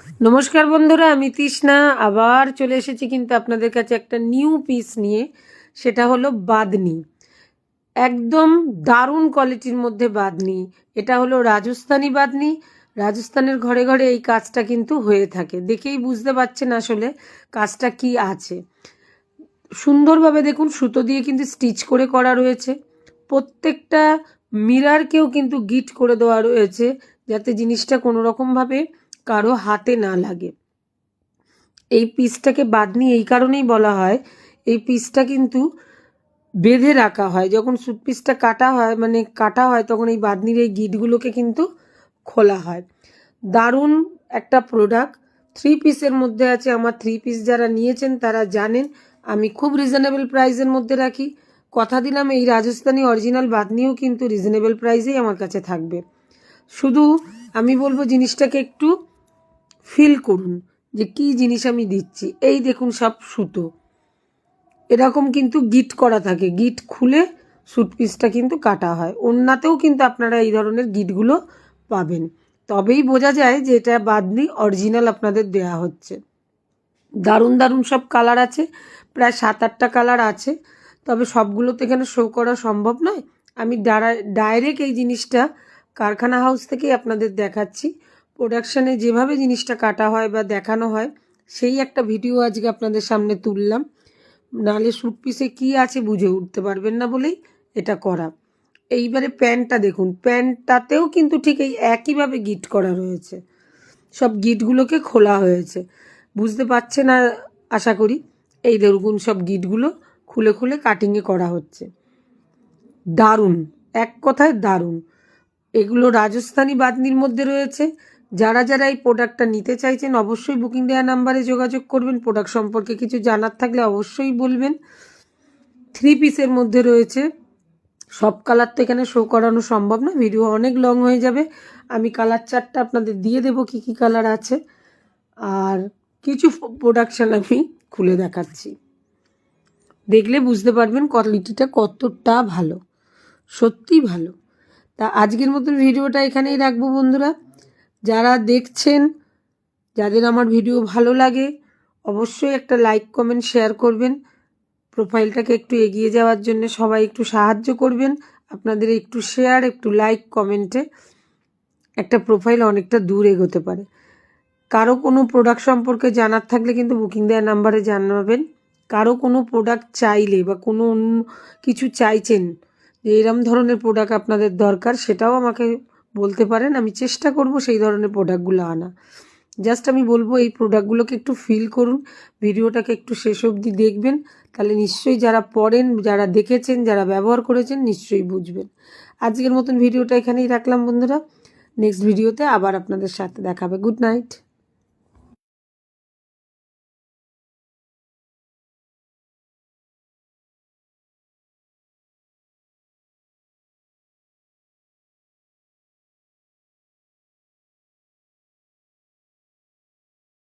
নমস্কার বন্ধুরা, আমি তৃষ্ণা আবার চলে এসেছি কিন্তু আপনাদের কাছে একটা নিউ পিস নিয়ে। সেটা হলো বাঁধনি, একদম দারুণ কোয়ালিটির মধ্যে বাঁধনি। এটা হলো রাজস্থানি বাঁধনি। রাজস্থানের ঘরে ঘরে এই কাজটা কিন্তু হয়ে থাকে, দেখেই বুঝতে পারছেন আসলে কাজটা কি আছে। সুন্দরভাবে দেখুন, সুতো দিয়ে কিন্তু স্টিচ করে করা রয়েছে। প্রত্যেকটা মিরারকেও কিন্তু গিট করে দেওয়া রয়েছে, যাতে জিনিসটা কোনো রকমভাবে কারো হাতে না লাগে। এই পিসটাকে বাঁধনি এই কারণেই বলা হয়, এই পিসটা কিন্তু বেঁধে রাখা হয়। যখন স্যুট পিসটা কাটা হয় তখন এই বাঁধনির এই গিটগুলোকে কিন্তু খোলা হয়। দারুণ একটা প্রোডাক্ট, 3 পিসের মধ্যে আছে। আমার 3 পিস যারা নিয়েছেন তারা জানেন আমি খুব রিজনেবল প্রাইসের মধ্যে রাখি। কথা দিলাম এই রাজস্থানি অরিজিনাল বাঁধনিও কিন্তু রিজনেবল প্রাইসেই আমার কাছে থাকবে। শুধু আমি বলবো জিনিসটাকে একটু ফিল করুন যে কি জিনিস আমি দিচ্ছি। এই দেখুন, সব সুতো এরকম কিন্তু গিট করা থাকে, গিট খুলে স্যুট পিসটা কিন্তু কাটা হয়। ওড়নাতেও কিন্তু আপনারা এই ধরনের গিটগুলো পাবেন, তবেই বোঝা যায় যে এটা বাঁধনি অরিজিনাল আপনাদের দেয়া হচ্ছে। দারুণ দারুণ সব কালার আছে, প্রায় 7-8টা কালার আছে, তবে সবগুলো তো এখানে শো করা সম্ভব নয়। আমি ডাইরেক্ট এই জিনিসটা কারখানা হাউস থেকেই আপনাদের দেখাচ্ছি। প্রোডাকশানে যেভাবে জিনিসটা কাটা হয় বা দেখানো হয় সেই একটা ভিডিও আজকে আপনাদের সামনে তুললাম। নাহলে স্যুট পিসে কী আছে বুঝে উঠতে পারবেন না বলেই এটা করা। এইবারে প্যান্টটা দেখুন, প্যান্টটাতেও কিন্তু ঠিক এই একইভাবে গিট করা রয়েছে। সব গিটগুলোকে খোলা হয়েছে, বুঝতে পারছে না আশা করি। এই দেখুন, সব গিটগুলো খুলে খুলে কাটিংয়ে করা হচ্ছে। দারুণ, এক কথায় দারুণ। এগুলো রাজস্থানি বাঁধনির মধ্যে রয়েছে। যারা যারা এই প্রোডাক্টটা নিতে চাইছেন অবশ্যই বুকিং দেওয়া নাম্বারে যোগাযোগ করবেন। প্রোডাক্ট সম্পর্কে কিছু জানার থাকলে অবশ্যই বলবেন। 3 পিসের মধ্যে রয়েছে। সব কালার তো এখানে শো করানো সম্ভব না, ভিডিও অনেক লং হয়ে যাবে। আমি কালার চার্টটা আপনাদের দিয়ে দেবো কী কী কালার আছে, আর কিছু প্রোডাকশান আমি খুলে দেখাচ্ছি। দেখলে বুঝতে পারবেন কোয়ালিটিটা কতটা ভালো, সত্যিই ভালো। তা আজকের মতন ভিডিওটা এখানেই রাখবো বন্ধুরা। যারা দেখছেন, যাদের আমার ভিডিও ভালো লাগে অবশ্যই একটা লাইক কমেন্ট শেয়ার করবেন। প্রোফাইলটাকে একটু এগিয়ে যাওয়ার জন্য সবাই একটু সাহায্য করবেন। আপনাদের একটু শেয়ার, একটু লাইক কমেন্টে একটা প্রোফাইল অনেকটা দূর এগোতে পারে। কারো কোনো প্রোডাক্ট সম্পর্কে জানার থাকলে কিন্তু বুকিং দেওয়ার নাম্বারে জানাবেন। কারো কোনো প্রোডাক্ট চাইলে বা কোনো অন্য কিছু চাইছেন যে এরম ধরনের প্রোডাক্ট আপনাদের দরকার, সেটাও আমাকে বলতে পারেন। আমি চেষ্টা করব সেই ধরনের প্রোডাক্টগুলো আনা। জাস্ট আমি বলবো এই প্রোডাক্টগুলোকে একটু ফিল করুন, ভিডিওটাকে একটু শেষ অবধি দেখবেন, তাহলে নিশ্চয়ই যারা পড়েন, যারা দেখেছেন, যারা ব্যবহার করেছেন নিশ্চয়ই বুঝবেন। আজকের মতন ভিডিওটা এখানেই রাখলাম বন্ধুরা। নেক্সট ভিডিওতে আবার আপনাদের সাথে দেখা হবে। Good night.